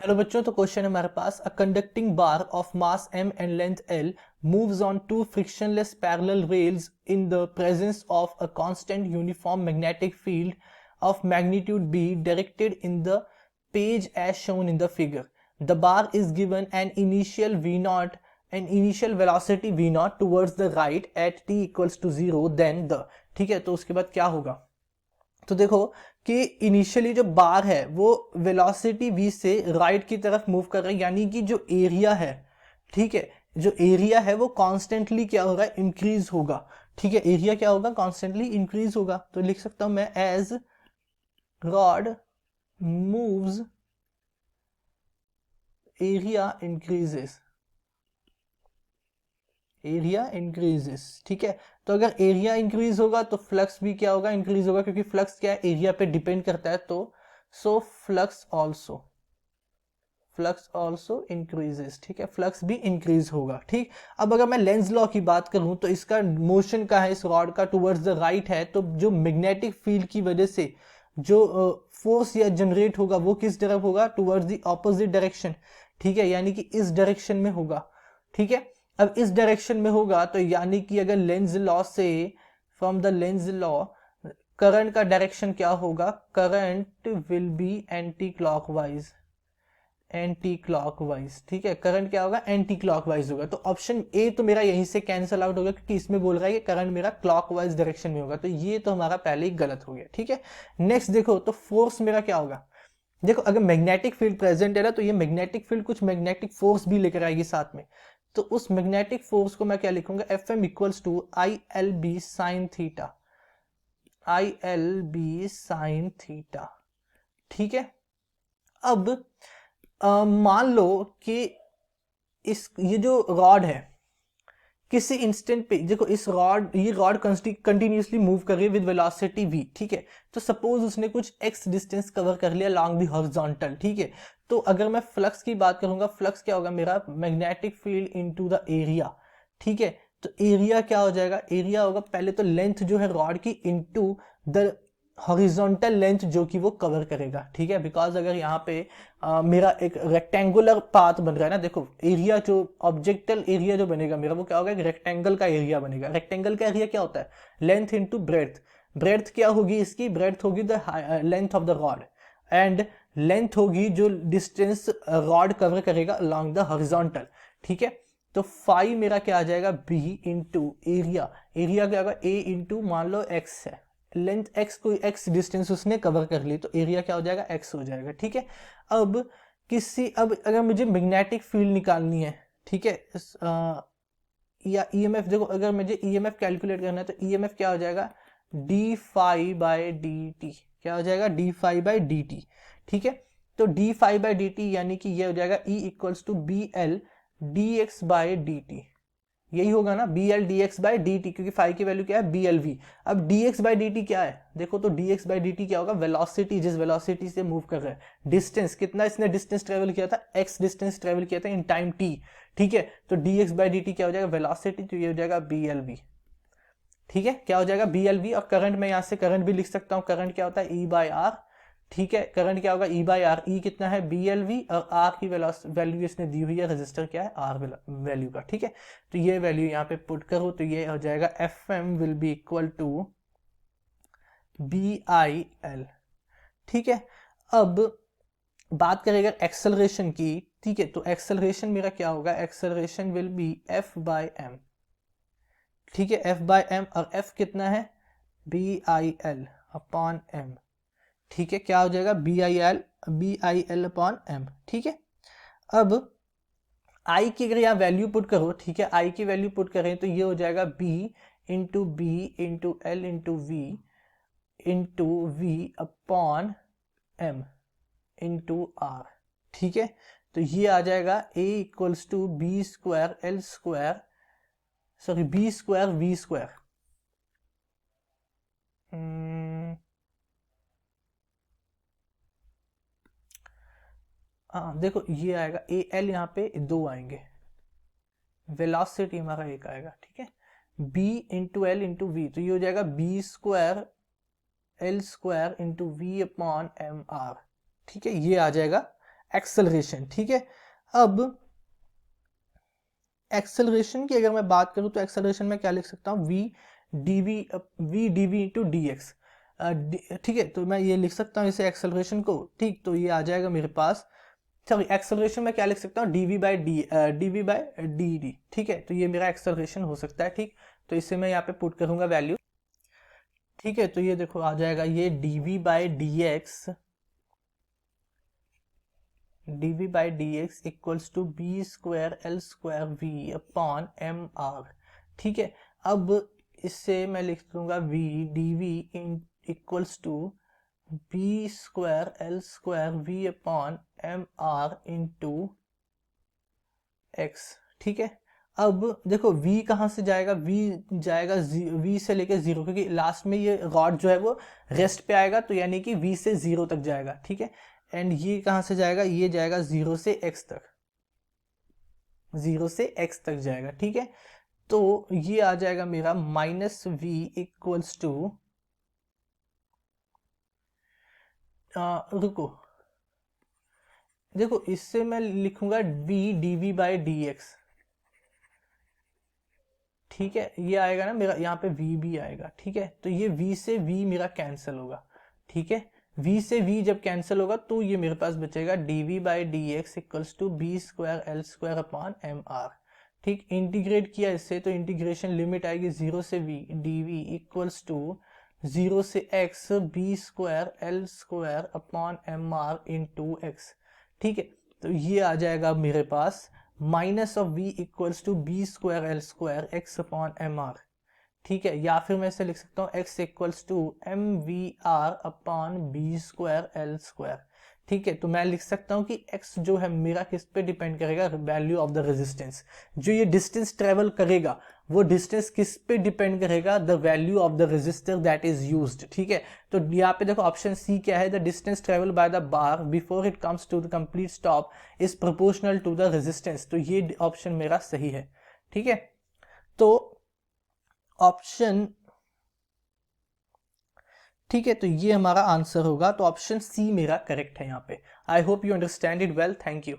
Hello बच्चों, तो question है हमारे पास। A conducting bar of mass m and length l moves on two frictionless parallel rails in the presence of a constant uniform magnetic field of magnitude b directed in the page as shown in the figure. The bar is given an initial v0 an initial velocity v0 towards the right at t equals to 0 then the. ठीक है, तो उसके बाद क्या होगा? तो देखो कि इनिशियली जो बार है वो वेलोसिटी v से राइट की तरफ मूव कर रहा है, यानी कि जो एरिया है, ठीक है, जो एरिया है वो कॉन्स्टेंटली क्या हो रहा है, इंक्रीज होगा. ठीक है, एरिया क्या होगा, कॉन्स्टेंटली इंक्रीज होगा. तो लिख सकता हूं मैं as rod moves area increases. Area increases. ठीक है, तो अगर एरिया इंक्रीज होगा तो फ्लक्स भी क्या होगा, इंक्रीज होगा, क्योंकि फ्लक्स क्या है, एरिया पे डिपेंड करता है. तो सो फ्लक्स ऑल्सो इंक्रीजेस. ठीक है, फ्लक्स भी इंक्रीज होगा. ठीक, अब अगर मैं लेंज लॉ की बात करूं तो इसका मोशन का है, इस रॉड का टुवर्ड्स द राइट है, तो जो मैग्नेटिक फील्ड की वजह से जो फोर्स या जनरेट होगा वो किस तरफ होगा, टुवर्ड्स द ऑपोजिट डायरेक्शन. ठीक है, यानी कि इस डायरेक्शन में होगा. ठीक है, अब इस डायरेक्शन में होगा तो यानी कि अगर लेंज लॉ से, from the Lenz law, current का डायरेक्शन क्या होगा, current will be anti clockwise. Anti clockwise. ठीक है, करंट क्या होगा, एंटी क्लॉकवाइज होगा. तो ऑप्शन ए तो मेरा यहीं से कैंसिल आउट होगा, क्योंकि इसमें बोल रहा है कि करंट मेरा क्लॉकवाइज डायरेक्शन में होगा. तो ये तो हमारा पहले ही गलत हो गया. ठीक है, नेक्स्ट देखो, तो फोर्स मेरा क्या होगा. देखो, अगर मैग्नेटिक फील्ड प्रेजेंट है ना, तो ये मैग्नेटिक फील्ड कुछ मैग्नेटिक फोर्स भी लेकर आएगी साथ में. तो उस मैग्नेटिक फोर्स को मैं क्या लिखूंगा, F M equals to I L B sine theta. I L B sine theta. ठीक है, अब मान लो कि ये जो रॉड है किसी इंस्टेंट पे, देखो इस रॉड, ये रॉड कंटिन्यूसली मूव कर रही है विद वेलोसिटी v. ठीक है, तो सपोज उसने कुछ x डिस्टेंस कवर कर लिया लॉन्ग दी हॉरिजॉन्टल. ठीक है, तो अगर मैं फ्लक्स की बात करूंगा, फ्लक्स क्या होगा मेरा, magnetic field into the area. ठीक है, तो एरिया क्या हो जाएगा, एरिया होगा पहले तो लेंथ जो है रॉड की इनटू द हॉरिजॉन्टल लेंथ जो कि वो कवर करेगा. ठीक है, बिकॉज अगर यहाँ पे मेरा एक रेक्टेंगुलर पाथ बन रहा है ना, देखो एरिया जो ऑब्जेक्टल एरिया जो बनेगा मेरा वो क्या होगा, एक रेक्टेंगल का एरिया बनेगा. रेक्टेंगल का एरिया क्या होता है, लेंथ इनटू ब्रेड्थ. ब्रेड्थ क्या होगी इसकी, ब्रेड्थ होगी the length of the rod, and length होगी जो डिस्टेंस रॉड कवर करेगा अलॉन्ग द हॉरिजॉन्टल. ठीक है, तो फाई मेरा क्या आ जाएगा, बी इंटू एरिया. एरिया क्या होगा, ए इंटू मान लो एक्स है, लेंथ x, कोई x डिस्टेंस उसने कवर कर ली, तो एरिया क्या हो जाएगा, x हो जाएगा. ठीक है, अब अब अगर मुझे मैग्नेटिक फील्ड निकालनी है, ठीक है, या ईएमएफ, देखो अगर मुझे ईएमएफ कैलकुलेट करना है तो ईएमएफ क्या हो जाएगा, d phi by d t. क्या हो जाएगा, d phi by d t. ठीक है, तो d phi by d t यानी कि ये हो जाएगा E equals to B L d x by d t. यही होगा ना, B L d x by d t, क्योंकि फाई की वैल्यू क्या है, बी एल वी. अब d x by d t क्या है, देखो तो D x by d t क्या होगा, वेलोसिटी, जिस वेलोसिटी से मूव कर रहा है, डिस्टेंस कितना इसने डिस्टेंस ट्रेवल किया था, एक्स डिस्टेंस ट्रेवल किया था इन टाइम टी. ठीक है, तो D x by d t क्या हो जाएगा, वेलोसिटी, तो ये हो जाएगा बी एल वी. ठीक है, क्या हो जाएगा, बी एल वी. और करंट में यहां से करंट भी लिख सकता हूं, करंट क्या होता है, ई बाई आर. ठीक है, करंट क्या होगा, ई बाई आर. ई कितना है, बी एल वी, और आर की वैल्यू इसने दी हुई है, रजिस्टर क्या है, आर वैल्यू का. ठीक है, तो ये वैल्यू यहाँ पे पुट करो तो ये हो जाएगा F M will be equal to B I L. ठीक है, अब बात करें अगर एक्सेलरेशन की, ठीक है, तो एक्सेलरेशन मेरा क्या होगा, acceleration will be F by M. ठीक है, एफ बाई एम, और एफ कितना है, B I L upon M. ठीक है, क्या हो जाएगा, B I L upon M. ठीक है, अब आई की अगर यहाँ वैल्यू पुट करो, ठीक है, आई की वैल्यू पुट करें तो ये हो जाएगा B into L into V upon M into R. ठीक है, तो ये आ जाएगा A equals to B square L square, sorry B square V square. हाँ देखो, ये आएगा ए एल, यहाँ पे दो आएंगे, वेलोसिटी हमारा एक आएगा. ठीक है, B into L into V, तो ये हो जाएगा B square L square into V upon M R. ठीक है, ये आ जाएगा एक्सेलरेशन, ठीक है। अब एक्सेलरेशन की अगर मैं बात करूं तो एक्सेलरेशन में क्या लिख सकता हूं, V D V into D X, ठीक है। तो मैं ये लिख सकता हूँ इसे एक्सेलरेशन को, ठीक। तो ये आ जाएगा मेरे पास, सॉरी एक्सेलरेशन में क्या लिख सकता हूँ, D V by D D, ठीक है। तो ये मेरा एक्सेलरेशन हो सकता है, ठीक। तो इसे मैं यहाँ पे पुट करूंगा वैल्यू, ठीक है। तो ये देखो आ जाएगा ये D V by D X equals to B square L square V upon M R, ठीक है। अब इससे मैं लिख दूंगा V D V equals to B square L square V upon M R into X, ठीक है। अब देखो v कहाँ से जाएगा, v जाएगा v से लेके 0, क्योंकि लास्ट में ये रॉड जो है वो रेस्ट पे आएगा, तो यानी कि v से 0 तक जाएगा, ठीक है। एंड ये कहाँ से जाएगा, ये जाएगा 0 से x तक, 0 से x तक जाएगा, ठीक है। तो ये आ जाएगा मेरा माइनस v इक्वल्स टू, रुको, देखो इससे मैं लिखूंगा v D V by D X, ठीक है। ये आएगा ना मेरा, यहाँ पे v भी आएगा, ठीक है। तो ये v से v मेरा कैंसिल होगा, ठीक है। v से v जब कैंसिल होगा तो ये मेरे पास बचेगा D V by D X equals to B square L square upon M R, ठीक। इंटीग्रेट किया इससे तो इंटीग्रेशन लिमिट आएगी 0 से v, D V equals to 0 से x B square L square upon M R into X, ठीक है। तो ये आ जाएगा मेरे पास minus of v equals to B square L square X upon M R, ठीक है। या फिर मैं इसे लिख सकता हूँ x equals to M V R upon B square L square, ठीक है। तो मैं लिख सकता हूँ कि x जो है मेरा किस पे डिपेंड करेगा, वैल्यू ऑफ द रेजिस्टेंस, जो ये डिस्टेंस ट्रेवल करेगा वो डिस्टेंस किस पे डिपेंड करेगा, the value of the resistor that is used, ठीक है। तो यहाँ पे देखो ऑप्शन सी क्या है, the distance travel by the bar before it comes to the complete stop is proportional to the resistance, तो ये ऑप्शन मेरा सही है, ठीक है। तो ऑप्शन, ठीक है, तो ये हमारा आंसर होगा, तो ऑप्शन सी मेरा करेक्ट है यहाँ पे। I hope you understand it well, thank you.